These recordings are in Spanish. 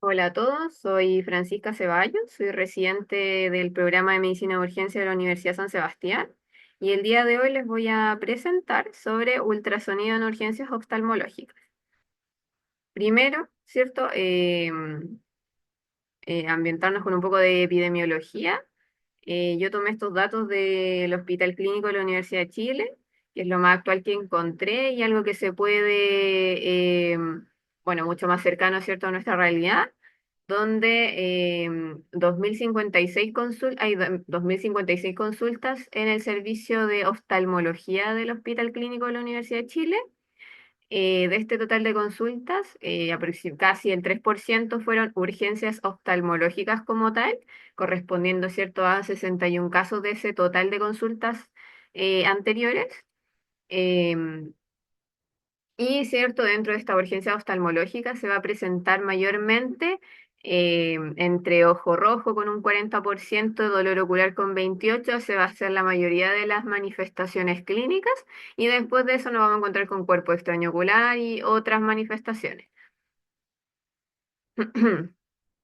Hola a todos, soy Francisca Ceballos, soy residente del programa de Medicina de Urgencia de la Universidad San Sebastián y el día de hoy les voy a presentar sobre ultrasonido en urgencias oftalmológicas. Primero, ¿cierto? Ambientarnos con un poco de epidemiología. Yo tomé estos datos del Hospital Clínico de la Universidad de Chile, que es lo más actual que encontré y algo que se puede, bueno, mucho más cercano, ¿cierto?, a nuestra realidad donde 2056 consultas en el servicio de oftalmología del Hospital Clínico de la Universidad de Chile. De este total de consultas, casi el 3% fueron urgencias oftalmológicas como tal, correspondiendo, ¿cierto?, a 61 casos de ese total de consultas anteriores. Em, y cierto, dentro de esta urgencia oftalmológica se va a presentar mayormente entre ojo rojo con un 40%, dolor ocular con 28%, se va a hacer la mayoría de las manifestaciones clínicas y después de eso nos vamos a encontrar con cuerpo extraño ocular y otras manifestaciones.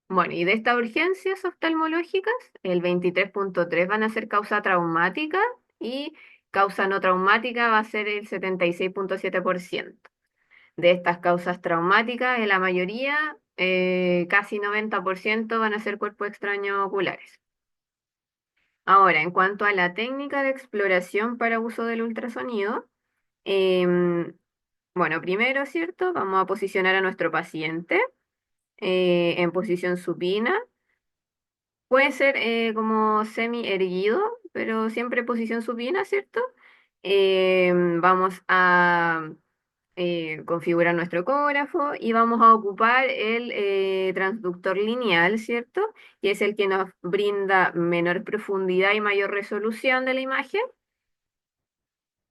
Bueno, y de estas urgencias oftalmológicas, el 23,3 van a ser causa traumática y causa no traumática va a ser el 76,7%. De estas causas traumáticas, en la mayoría, casi 90% van a ser cuerpos extraños oculares. Ahora, en cuanto a la técnica de exploración para uso del ultrasonido, em, bueno, primero, ¿cierto? Vamos a posicionar a nuestro paciente en posición supina. Puede ser como semi erguido, pero siempre en posición supina, ¿cierto? Vamos a configurar nuestro ecógrafo y vamos a ocupar el transductor lineal, ¿cierto? Que es el que nos brinda menor profundidad y mayor resolución de la imagen.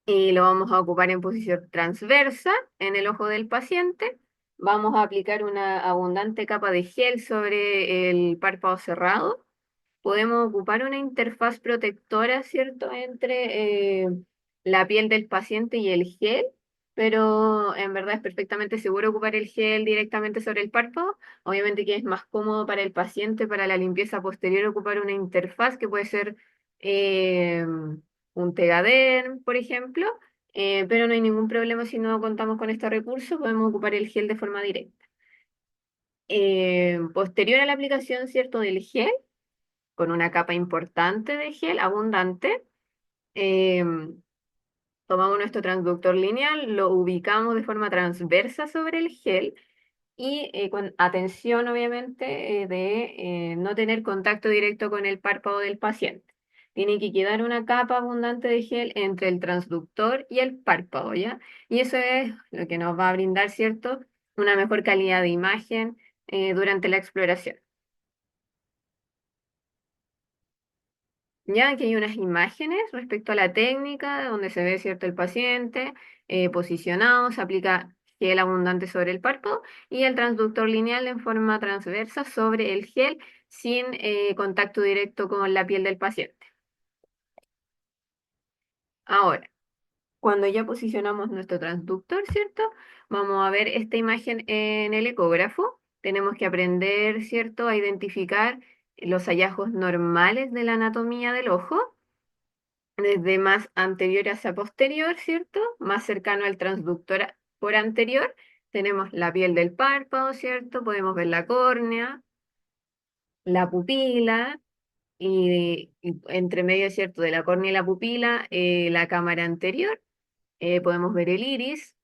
Y lo vamos a ocupar en posición transversa en el ojo del paciente. Vamos a aplicar una abundante capa de gel sobre el párpado cerrado. Podemos ocupar una interfaz protectora, ¿cierto?, entre la piel del paciente y el gel, pero en verdad es perfectamente seguro ocupar el gel directamente sobre el párpado. Obviamente que es más cómodo para el paciente, para la limpieza posterior, ocupar una interfaz que puede ser eh, un Tegaderm, por ejemplo, pero no hay ningún problema si no contamos con este recurso, podemos ocupar el gel de forma directa. Posterior a la aplicación, ¿cierto?, del gel, con una capa importante de gel, abundante. em, Tomamos nuestro transductor lineal, lo ubicamos de forma transversa sobre el gel y con atención, obviamente, de no tener contacto directo con el párpado del paciente. Tiene que quedar una capa abundante de gel entre el transductor y el párpado, ¿ya? Y eso es lo que nos va a brindar, ¿cierto?, una mejor calidad de imagen durante la exploración. Ya que hay unas imágenes respecto a la técnica donde se ve, cierto, el paciente posicionado, se aplica gel abundante sobre el párpado y el transductor lineal en forma transversa sobre el gel sin contacto directo con la piel del paciente. Ahora, cuando ya posicionamos nuestro transductor, ¿cierto? Vamos a ver esta imagen en el ecógrafo. Tenemos que aprender, ¿cierto?, a identificar los hallazgos normales de la anatomía del ojo desde más anterior hacia posterior, ¿cierto? Más cercano al transductor por anterior, tenemos la piel del párpado, ¿cierto? Podemos ver la córnea, la pupila, y entre medio, ¿cierto?, de la córnea y la pupila, la cámara anterior, podemos ver el iris,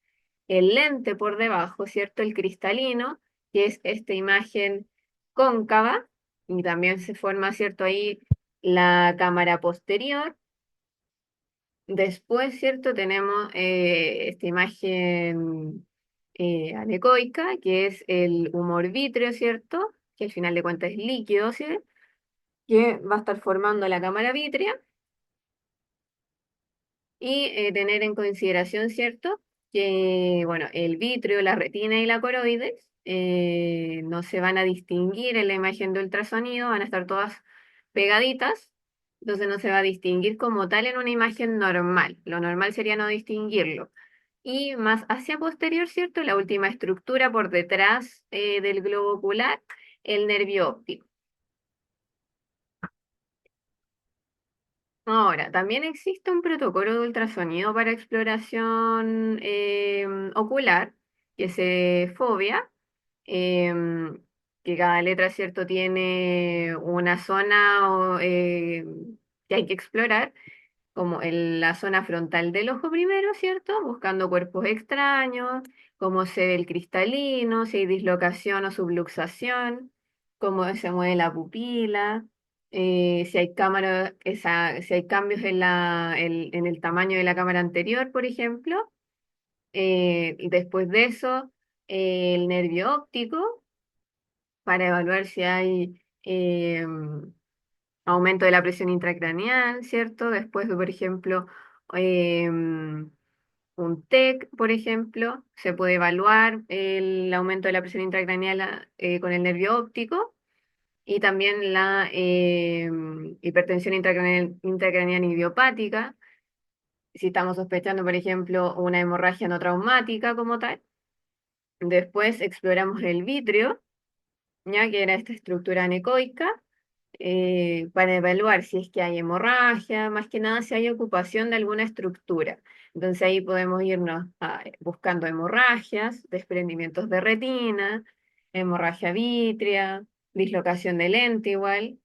el lente por debajo, ¿cierto? El cristalino, que es esta imagen cóncava, y también se forma, ¿cierto?, ahí la cámara posterior. Después, ¿cierto? Tenemos esta imagen anecoica, que es el humor vítreo, ¿cierto? Que al final de cuentas es líquido, ¿sí? Que va a estar formando la cámara vítrea y tener en consideración, ¿cierto? Que, bueno, el vítreo, la retina y la coroides no se van a distinguir en la imagen de ultrasonido, van a estar todas pegaditas, entonces no se va a distinguir como tal en una imagen normal. Lo normal sería no distinguirlo. Y más hacia posterior, ¿cierto? La última estructura por detrás del globo ocular el nervio óptico. Ahora, también existe un protocolo de ultrasonido para exploración ocular, que se fobia, em, que cada letra, ¿cierto?, tiene una zona que hay que explorar, como en la zona frontal del ojo primero, ¿cierto? Buscando cuerpos extraños, cómo se ve el cristalino, si hay dislocación o subluxación, cómo se mueve la pupila, si hay si hay cambios en en el tamaño de la cámara anterior, por ejemplo. Y después de eso, el nervio óptico para evaluar si hay aumento de la presión intracraneal, ¿cierto? Después, por ejemplo, em, un TEC, por ejemplo, se puede evaluar el aumento de la presión intracraneal con el nervio óptico y también la hipertensión intracraneal idiopática, si estamos sospechando, por ejemplo, una hemorragia no traumática como tal. Después exploramos el vitrio, ya que era esta estructura anecoica para evaluar si es que hay hemorragia, más que nada si hay ocupación de alguna estructura. Entonces ahí podemos irnos buscando hemorragias, desprendimientos de retina, hemorragia vítrea, dislocación de lente igual.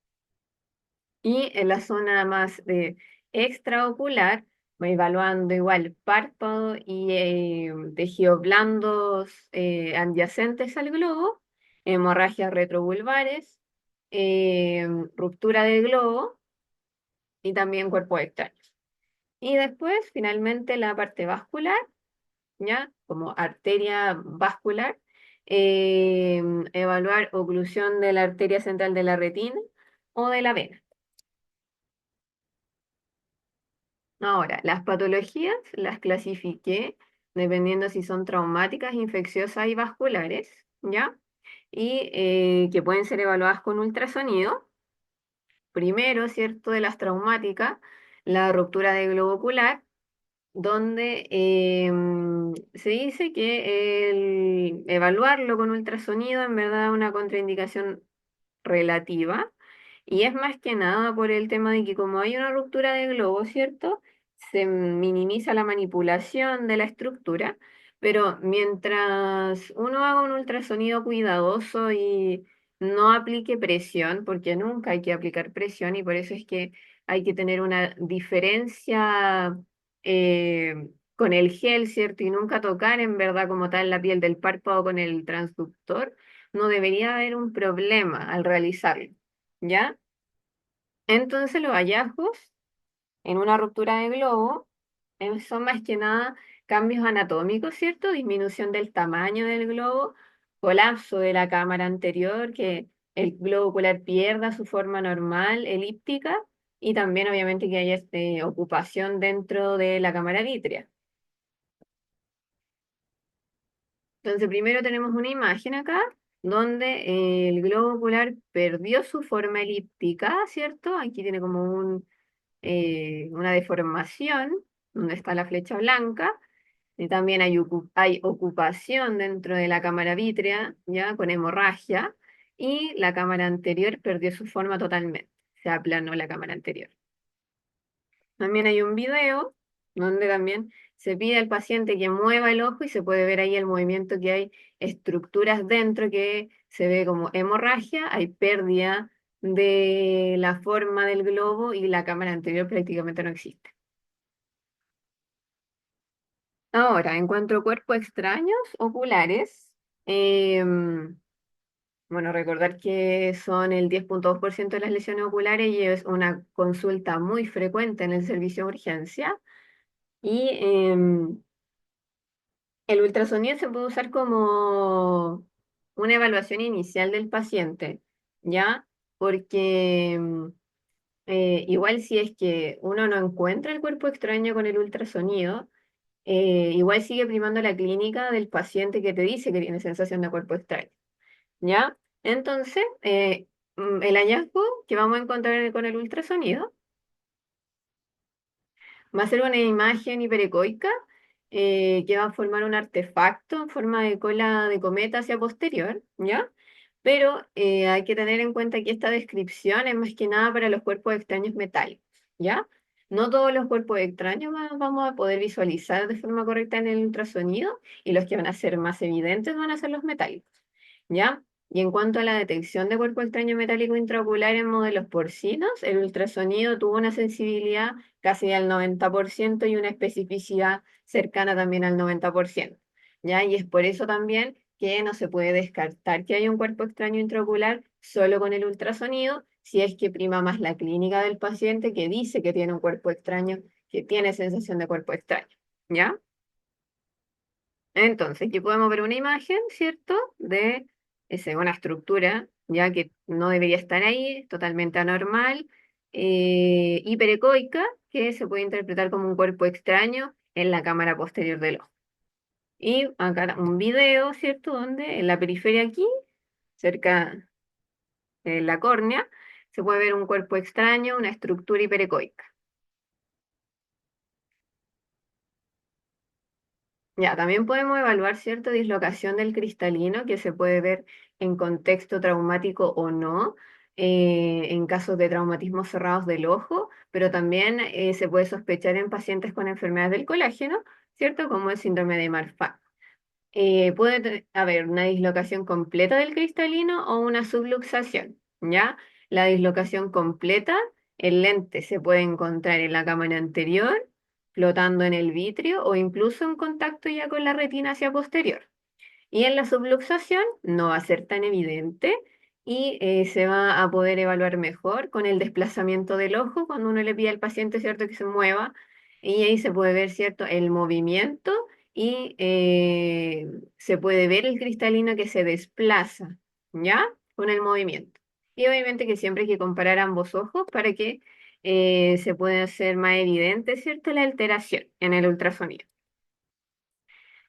Y en la zona más de extraocular, voy evaluando igual párpado y tejidos blandos adyacentes al globo, hemorragias retrovulvares, eh, ruptura del globo y también cuerpos extraños. Y después, finalmente, la parte vascular, ¿ya? Como arteria vascular, evaluar oclusión de la arteria central de la retina o de la vena. Ahora, las patologías las clasifiqué dependiendo si son traumáticas, infecciosas y vasculares, ¿ya? Y que pueden ser evaluadas con ultrasonido. Primero, ¿cierto? De las traumáticas, la ruptura del globo ocular, donde se dice que el evaluarlo con ultrasonido en verdad es una contraindicación relativa y es más que nada por el tema de que como hay una ruptura de globo, ¿cierto? Se minimiza la manipulación de la estructura, pero mientras uno haga un ultrasonido cuidadoso y no aplique presión, porque nunca hay que aplicar presión y por eso es que hay que tener una diferencia con el gel, ¿cierto? Y nunca tocar en verdad como tal la piel del párpado con el transductor, no debería haber un problema al realizarlo, ¿ya? Entonces los hallazgos en una ruptura de globo son más que nada cambios anatómicos, ¿cierto? Disminución del tamaño del globo, colapso de la cámara anterior, que el globo ocular pierda su forma normal, elíptica, y también obviamente que haya ocupación dentro de la cámara vítrea. Entonces, primero tenemos una imagen acá donde el globo ocular perdió su forma elíptica, ¿cierto? Aquí tiene como una deformación donde está la flecha blanca. Y también hay ocupación dentro de la cámara vítrea, ya con hemorragia. Y la cámara anterior perdió su forma totalmente. Se aplanó la cámara anterior. También hay un video donde también se pide al paciente que mueva el ojo y se puede ver ahí el movimiento que hay estructuras dentro que se ve como hemorragia, hay pérdida de la forma del globo y la cámara anterior prácticamente no existe. Ahora, en cuanto a cuerpos extraños oculares, bueno, recordar que son el 10,2% de las lesiones oculares y es una consulta muy frecuente en el servicio de urgencia. Y el ultrasonido se puede usar como una evaluación inicial del paciente, ¿ya? Porque igual si es que uno no encuentra el cuerpo extraño con el ultrasonido, igual sigue primando la clínica del paciente que te dice que tiene sensación de cuerpo extraño, ¿ya? Entonces, el hallazgo que vamos a encontrar con el ultrasonido va a ser una imagen hiperecoica que va a formar un artefacto en forma de cola de cometa hacia posterior, ¿ya? Pero hay que tener en cuenta que esta descripción es más que nada para los cuerpos extraños metálicos, ¿ya? No todos los cuerpos extraños vamos a poder visualizar de forma correcta en el ultrasonido y los que van a ser más evidentes van a ser los metálicos, ¿ya? Y en cuanto a la detección de cuerpo extraño metálico intraocular en modelos porcinos, el ultrasonido tuvo una sensibilidad casi al 90% y una especificidad cercana también al 90%, ¿ya? Y es por eso también que no se puede descartar que haya un cuerpo extraño intraocular solo con el ultrasonido, si es que prima más la clínica del paciente que dice que tiene un cuerpo extraño, que tiene sensación de cuerpo extraño, ¿ya? Entonces, aquí podemos ver una imagen, ¿cierto? De una estructura, ya que no debería estar ahí, totalmente anormal, hiperecoica, que se puede interpretar como un cuerpo extraño en la cámara posterior del ojo. Y acá un video, ¿cierto? Donde en la periferia aquí, cerca de la córnea, se puede ver un cuerpo extraño, una estructura hiperecoica. Ya, también podemos evaluar cierta dislocación del cristalino que se puede ver en contexto traumático o no, en casos de traumatismos cerrados del ojo, pero también se puede sospechar en pacientes con enfermedades del colágeno, ¿cierto? Como el síndrome de Marfan. Puede haber una dislocación completa del cristalino o una subluxación, ¿ya? La dislocación completa, el lente se puede encontrar en la cámara anterior, flotando en el vitrio o incluso en contacto ya con la retina hacia posterior. Y en la subluxación no va a ser tan evidente y se va a poder evaluar mejor con el desplazamiento del ojo cuando uno le pide al paciente, ¿cierto?, que se mueva y ahí se puede ver, ¿cierto?, el movimiento y se puede ver el cristalino que se desplaza, ¿ya? Con el movimiento. Y obviamente que siempre hay que comparar ambos ojos para que se pueda hacer más evidente, ¿cierto?, la alteración en el ultrasonido.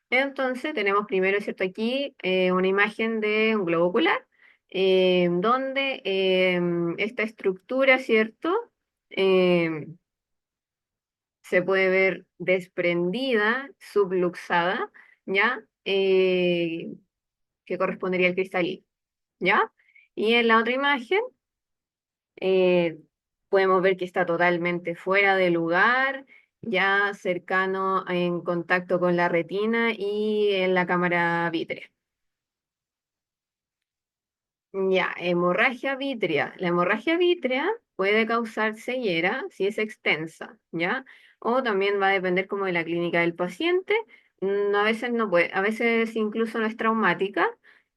Entonces tenemos primero, ¿cierto? Aquí una imagen de un globo ocular, donde esta estructura, ¿cierto? Em, Se puede ver desprendida, subluxada, ¿ya? Que correspondería al cristalino, ¿ya? Y en la otra imagen eh, podemos ver que está totalmente fuera de lugar, ya cercano en contacto con la retina y en la cámara vítrea. Ya, hemorragia vítrea. La hemorragia vítrea puede causar ceguera si es extensa, ¿ya? O también va a depender como de la clínica del paciente. A veces no puede, a veces incluso no es traumática,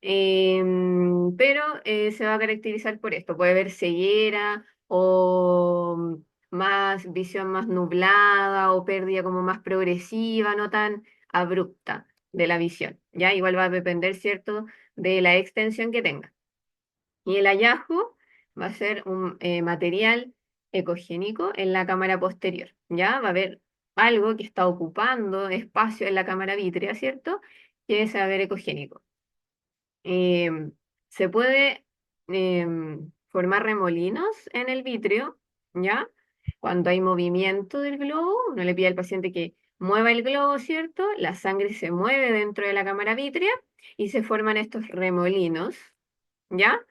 pero se va a caracterizar por esto. Puede haber ceguera o más visión más nublada o pérdida como más progresiva, no tan abrupta de la visión, ¿ya? Igual va a depender, ¿cierto?, de la extensión que tenga. Y el hallazgo va a ser un material ecogénico en la cámara posterior, ¿ya? Va a haber algo que está ocupando espacio en la cámara vítrea, ¿cierto? Que es saber ecogénico. Em, Se puede formar remolinos en el vitrio, ¿ya? Cuando hay movimiento del globo, uno le pide al paciente que mueva el globo, ¿cierto? La sangre se mueve dentro de la cámara vítrea y se forman estos remolinos, ¿ya?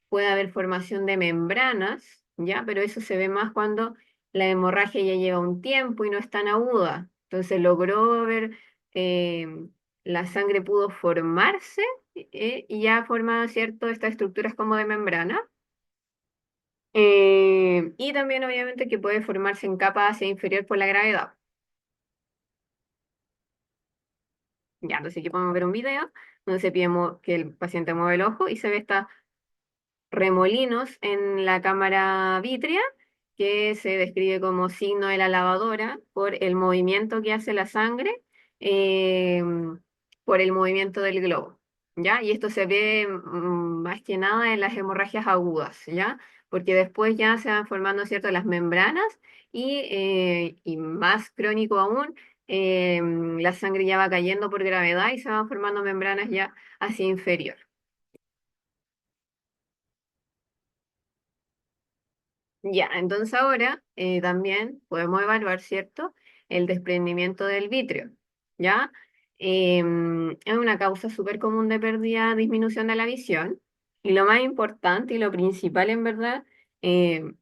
Puede haber formación de membranas, ¿ya? Pero eso se ve más cuando la hemorragia ya lleva un tiempo y no es tan aguda. Entonces logró ver, eh, la sangre pudo formarse y ya forma, ¿cierto?, estas estructuras como de membrana. Y también obviamente que puede formarse en capa hacia inferior por la gravedad. Ya, entonces aquí podemos ver un video donde se pide que el paciente mueva el ojo y se ve esta remolinos en la cámara vítrea, que se describe como signo de la lavadora por el movimiento que hace la sangre, eh, por el movimiento del globo, ¿ya? Y esto se ve más que nada en las hemorragias agudas, ¿ya? Porque después ya se van formando, ¿cierto?, las membranas y más crónico aún, la sangre ya va cayendo por gravedad y se van formando membranas ya hacia inferior. Ya, entonces ahora también podemos evaluar, ¿cierto?, el desprendimiento del vitrio, ¿ya? Es una causa súper común de pérdida, disminución de la visión. Y lo más importante y lo principal en verdad, en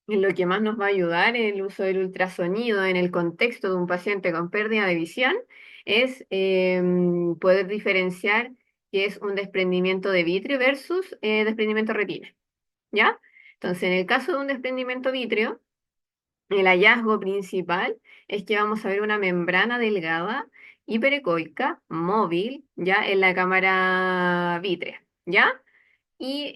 lo que más nos va a ayudar el uso del ultrasonido en el contexto de un paciente con pérdida de visión es poder diferenciar qué es un desprendimiento de vitrio versus desprendimiento de retina, ¿ya? Entonces, en el caso de un desprendimiento vítreo, el hallazgo principal es que vamos a ver una membrana delgada hiperecoica móvil, ¿ya? En la cámara vítrea, ¿ya? Y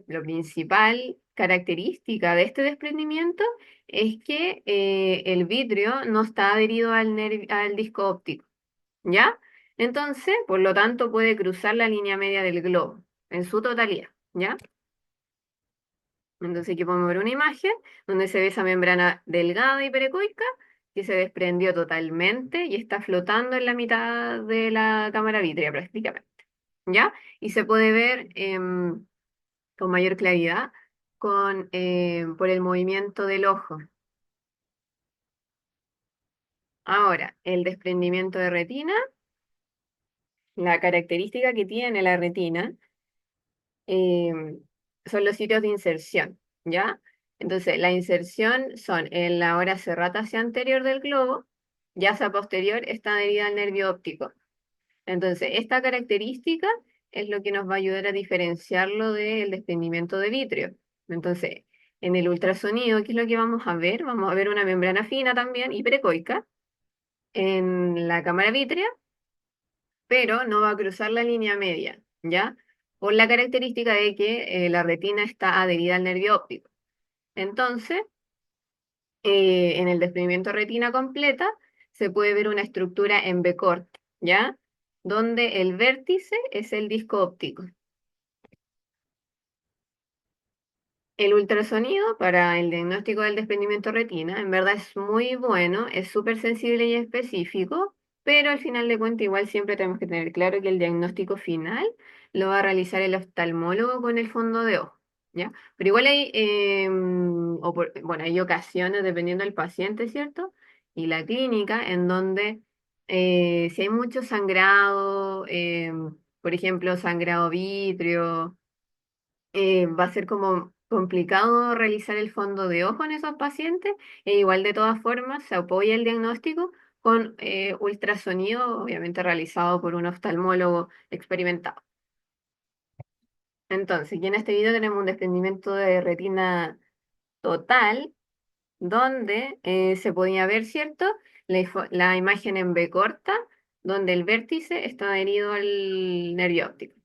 lo principal característica de este desprendimiento es que el vidrio no está adherido al disco óptico, ¿ya? Entonces, por lo tanto, puede cruzar la línea media del globo en su totalidad, ¿ya? Entonces aquí podemos ver una imagen donde se ve esa membrana delgada y perecoica que se desprendió totalmente y está flotando en la mitad de la cámara vítrea prácticamente, ¿ya? Y se puede ver con mayor claridad por el movimiento del ojo. Ahora, el desprendimiento de retina, la característica que tiene la retina em, son los sitios de inserción, ¿ya? Entonces, la inserción son en la hora serrata hacia anterior del globo, ya hacia posterior está adherida al nervio óptico. Entonces, esta característica es lo que nos va a ayudar a diferenciarlo del desprendimiento de vitrio. Entonces, en el ultrasonido, ¿qué es lo que vamos a ver? Vamos a ver una membrana fina también, hiperecoica, en la cámara vítrea, pero no va a cruzar la línea media, ¿ya? Por la característica de que la retina está adherida al nervio óptico. Entonces, en el desprendimiento retina completa se puede ver una estructura en B-cort, ¿ya? Donde el vértice es el disco óptico. El ultrasonido para el diagnóstico del desprendimiento retina en verdad es muy bueno, es súper sensible y específico, pero al final de cuentas igual siempre tenemos que tener claro que el diagnóstico final lo va a realizar el oftalmólogo con el fondo de ojo, ¿ya? Pero igual hay, bueno, hay ocasiones, dependiendo del paciente, ¿cierto? Y la clínica, en donde si hay mucho sangrado, por ejemplo, sangrado vítreo, va a ser como complicado realizar el fondo de ojo en esos pacientes, e igual de todas formas se apoya el diagnóstico con ultrasonido, obviamente realizado por un oftalmólogo experimentado. Entonces, aquí en este video tenemos un desprendimiento de retina total, donde se podía ver, ¿cierto? La imagen en B corta, donde el vértice está adherido al nervio óptico.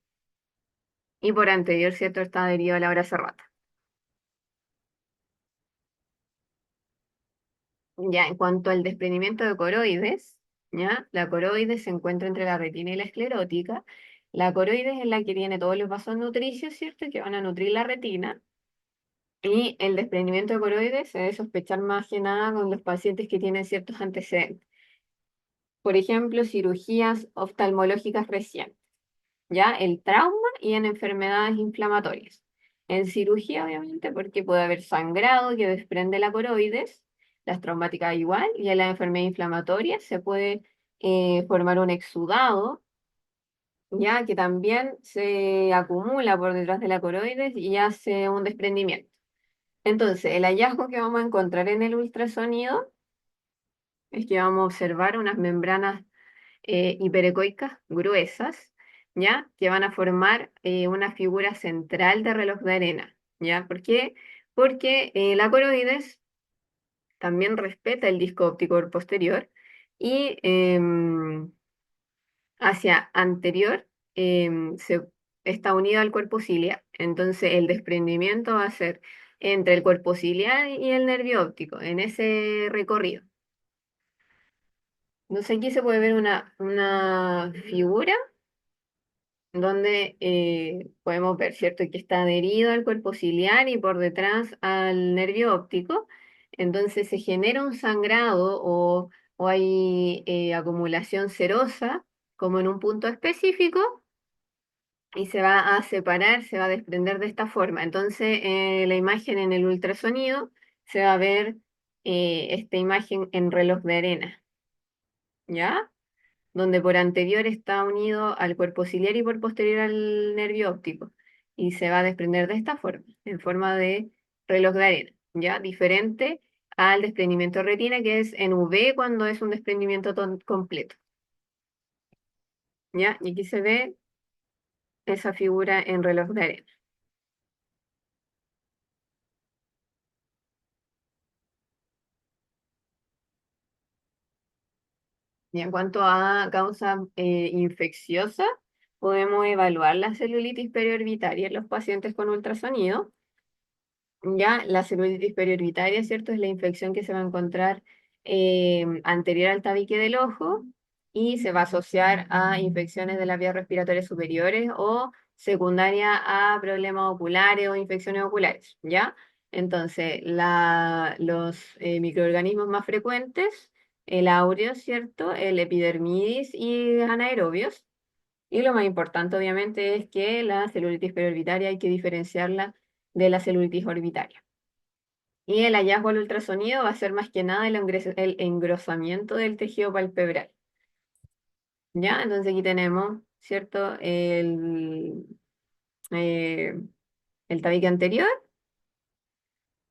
Y por anterior, ¿cierto? Está adherido a la hora serrata. Ya, en cuanto al desprendimiento de coroides, ¿ya? La coroide se encuentra entre la retina y la esclerótica. La coroide es la que tiene todos los vasos nutricios, ¿cierto? Que van a nutrir la retina. Y el desprendimiento de coroides se debe sospechar más que nada con los pacientes que tienen ciertos antecedentes. Por ejemplo, cirugías oftalmológicas recientes, ¿ya? El trauma y en enfermedades inflamatorias. En cirugía, obviamente, porque puede haber sangrado que desprende la coroides, las traumáticas igual, y en la enfermedad inflamatoria se puede formar un exudado, ya que también se acumula por detrás de la coroides y hace un desprendimiento. Entonces, el hallazgo que vamos a encontrar en el ultrasonido es que vamos a observar unas membranas hiperecoicas gruesas, ¿ya? Que van a formar una figura central de reloj de arena, ¿ya? ¿Por qué? Porque la coroides también respeta el disco óptico posterior y hacia anterior está unido al cuerpo ciliar. Entonces el desprendimiento va a ser entre el cuerpo ciliar y el nervio óptico en ese recorrido. Entonces aquí se puede ver una figura donde podemos ver, ¿cierto?, que está adherido al cuerpo ciliar y por detrás al nervio óptico. Entonces se genera un sangrado o hay acumulación serosa, como en un punto específico, y se va a separar, se va a desprender de esta forma. Entonces la imagen en el ultrasonido se va a ver esta imagen en reloj de arena, ¿ya? Donde por anterior está unido al cuerpo ciliar y por posterior al nervio óptico. y se va a desprender de esta forma, en forma de reloj de arena, ¿ya? Diferente al desprendimiento de retina, que es en V cuando es un desprendimiento completo, ¿ya? Y aquí se ve esa figura en reloj de arena. Y en cuanto a causa infecciosa, podemos evaluar la celulitis periorbitaria en los pacientes con ultrasonido. Ya la celulitis periorbitaria, ¿cierto? Es la infección que se va a encontrar anterior al tabique del ojo y se va a asociar a infecciones de las vías respiratorias superiores o secundaria a problemas oculares o infecciones oculares, ¿ya? Entonces, los microorganismos más frecuentes, el áureo, ¿cierto? El epidermidis y anaerobios. Y lo más importante, obviamente, es que la celulitis periorbitaria hay que diferenciarla de la celulitis orbitaria. Y el hallazgo al ultrasonido va a ser más que nada el engrosamiento del tejido palpebral. ¿Ya? Entonces aquí tenemos, ¿cierto? Eh, el tabique anterior.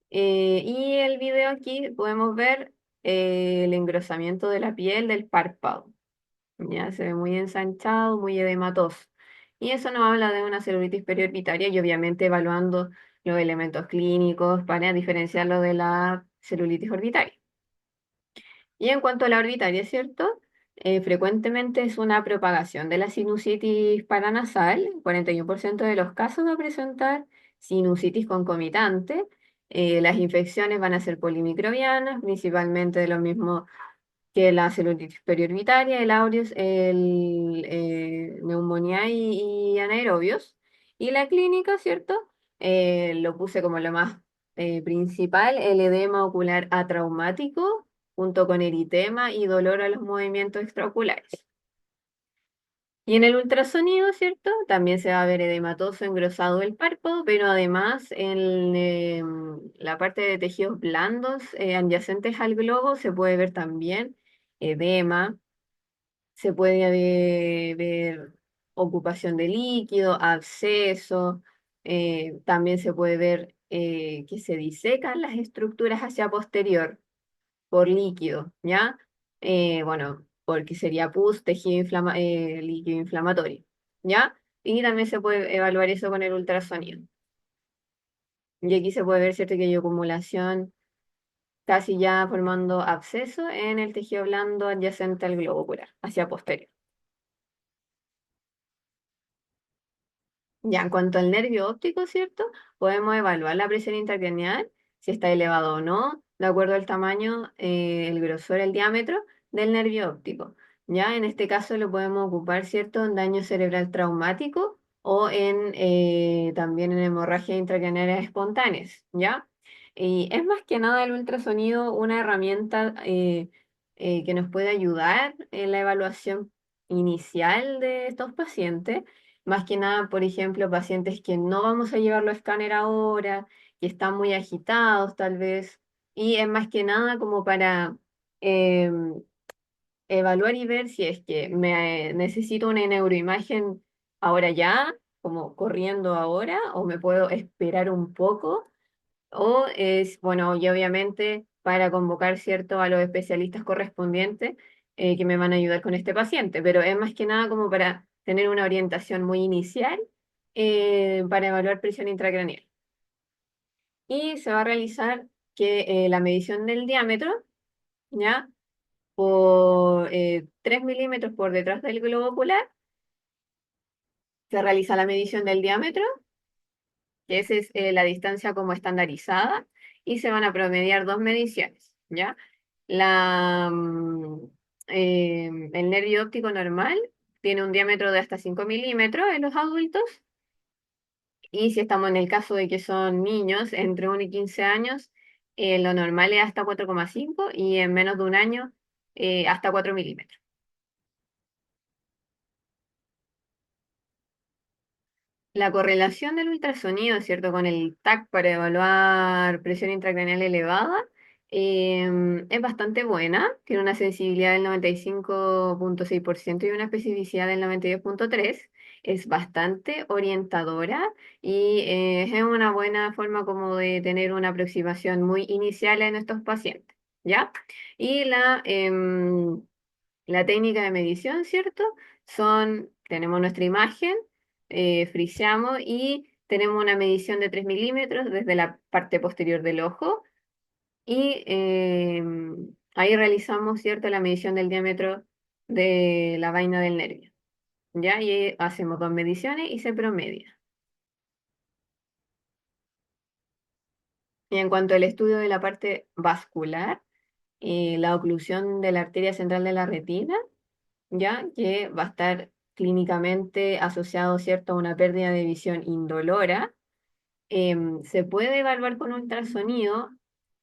Y el video aquí podemos ver el engrosamiento de la piel del párpado. Ya se ve muy ensanchado, muy edematoso. Y eso nos habla de una celulitis periorbitaria y obviamente evaluando los elementos clínicos para diferenciarlo de la celulitis orbitaria. Y en cuanto a la orbitaria, ¿cierto? Frecuentemente es una propagación de la sinusitis paranasal. 41% de los casos va a presentar sinusitis concomitante. Las infecciones van a ser polimicrobianas, principalmente de los mismos que la celulitis periorbitaria, el aureus, el neumonía y anaerobios. Y la clínica, ¿cierto? Lo puse como lo más principal, el edema ocular atraumático, junto con eritema y dolor a los movimientos extraoculares. Y en el ultrasonido, ¿cierto? También se va a ver edematoso engrosado el párpado, pero además en la parte de tejidos blandos adyacentes al globo se puede ver también edema, se puede ver ocupación de líquido, absceso, también se puede ver que se disecan las estructuras hacia posterior por líquido, ¿ya? Bueno, porque sería pus, tejido líquido inflamatorio, ¿ya? Y también se puede evaluar eso con el ultrasonido. Y aquí se puede ver, ¿cierto?, que hay acumulación casi ya formando absceso en el tejido blando adyacente al globo ocular, hacia posterior. Ya, en cuanto al nervio óptico, ¿cierto? Podemos evaluar la presión intracraneal, si está elevado o no, de acuerdo al tamaño, el grosor, el diámetro del nervio óptico. Ya, en este caso lo podemos ocupar, ¿cierto? En daño cerebral traumático o también en hemorragias intracraneales espontáneas, ¿ya? Y es más que nada el ultrasonido una herramienta que nos puede ayudar en la evaluación inicial de estos pacientes más que nada, por ejemplo, pacientes que no vamos a llevarlo a escáner ahora, que están muy agitados tal vez, y es más que nada como para em, evaluar y ver si es que necesito una neuroimagen ahora ya, como corriendo ahora, o me puedo esperar un poco o es, bueno, y obviamente para convocar, ¿cierto?, a los especialistas correspondientes que me van a ayudar con este paciente, pero es más que nada como para tener una orientación muy inicial para evaluar presión intracraneal. Y se va a realizar que la medición del diámetro, ¿ya? Por 3 milímetros por detrás del globo ocular, se realiza la medición del diámetro que esa es la distancia como estandarizada, y se van a promediar dos mediciones, ¿ya? El nervio óptico normal tiene un diámetro de hasta 5 milímetros en los adultos, y si estamos en el caso de que son niños entre 1 y 15 años, lo normal es hasta 4,5 y en menos de un año hasta 4 milímetros. La correlación del ultrasonido, ¿cierto?, con el TAC para evaluar presión intracraneal elevada es bastante buena. Tiene una sensibilidad del 95,6% y una especificidad del 92,3%. es bastante orientadora y es una buena forma como de tener una aproximación muy inicial en estos pacientes, ¿ya? Y la técnica de medición, ¿cierto? Tenemos nuestra imagen, friseamos y tenemos una medición de 3 milímetros desde la parte posterior del ojo y ahí realizamos, ¿cierto?, la medición del diámetro de la vaina del nervio. ¿Ya? Y hacemos dos mediciones y se promedia. Y en cuanto al estudio de la parte vascular, la oclusión de la arteria central de la retina, ¿ya? Que va a estar clínicamente asociado, ¿cierto?, a una pérdida de visión indolora. Se puede evaluar con ultrasonido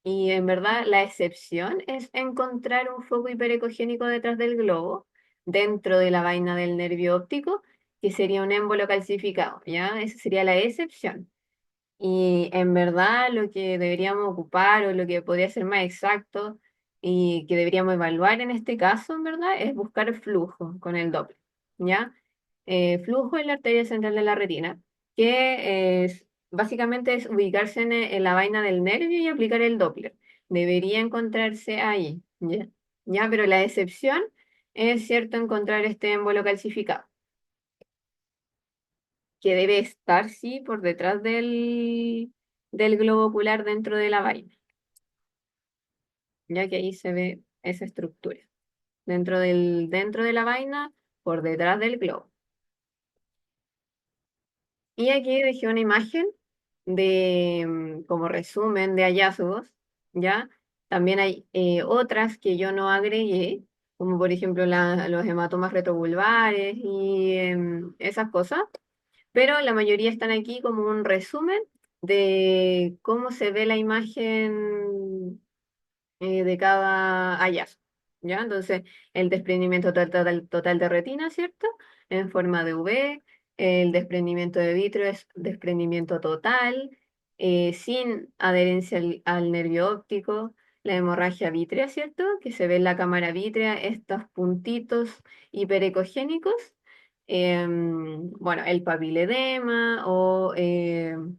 y en verdad la excepción es encontrar un foco hiperecogénico detrás del globo, dentro de la vaina del nervio óptico, que sería un émbolo calcificado, ¿ya? Esa sería la excepción. Y en verdad lo que deberíamos ocupar o lo que podría ser más exacto y que deberíamos evaluar en este caso, en verdad, es buscar flujo con el Doppler, ¿ya? Flujo en la arteria central de la retina, que básicamente es ubicarse en la vaina del nervio y aplicar el Doppler. Debería encontrarse ahí, ¿ya? ¿Ya? Pero la excepción es cierto encontrar este émbolo calcificado que debe estar, sí, por detrás del globo ocular dentro de la vaina, ya que ahí se ve esa estructura. Dentro de la vaina, por detrás del globo. Y aquí dejé una imagen como resumen de hallazgos, ¿ya? También hay otras que yo no agregué, como por ejemplo los hematomas retrovulvares y esas cosas, pero la mayoría están aquí como un resumen de cómo se ve la imagen de cada hallazgo, ¿ya? Entonces, el desprendimiento total de retina, ¿cierto? En forma de V, el desprendimiento de vitrio es desprendimiento total, sin adherencia al nervio óptico, la hemorragia vítrea, ¿cierto? Que se ve en la cámara vítrea, estos puntitos hiperecogénicos, bueno, el papiledema o el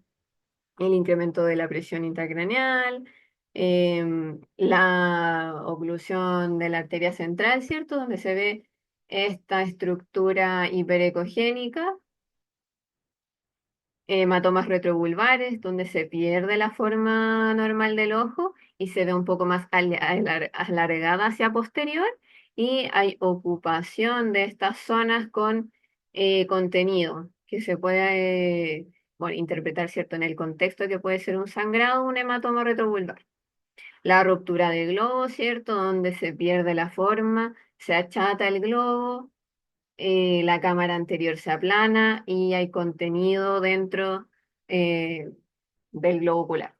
incremento de la presión intracraneal, la oclusión de la arteria central, ¿cierto? Donde se ve esta estructura hiperecogénica, hematomas retrovulvares, donde se pierde la forma normal del ojo y se ve un poco más alargada hacia posterior, y hay ocupación de estas zonas con contenido que se puede bueno, interpretar, ¿cierto?, en el contexto que puede ser un sangrado o un hematoma retrovulvar. La ruptura del globo, ¿cierto?, donde se pierde la forma, se achata el globo, la cámara anterior se aplana y hay contenido dentro eh, del globo ocular.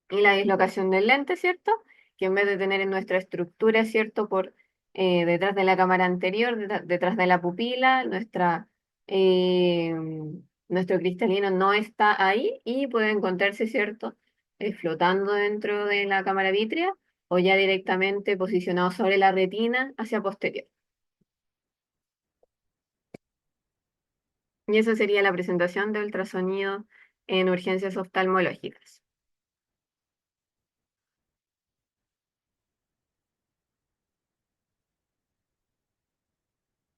Y la dislocación del lente, ¿cierto? Que en vez de tener en nuestra estructura, ¿cierto? Por detrás de la cámara anterior, detrás de la pupila, eh, nuestro cristalino no está ahí y puede encontrarse, ¿cierto? Flotando dentro de la cámara vítrea o ya directamente posicionado sobre la retina hacia posterior. Y esa sería la presentación de ultrasonido en urgencias oftalmológicas.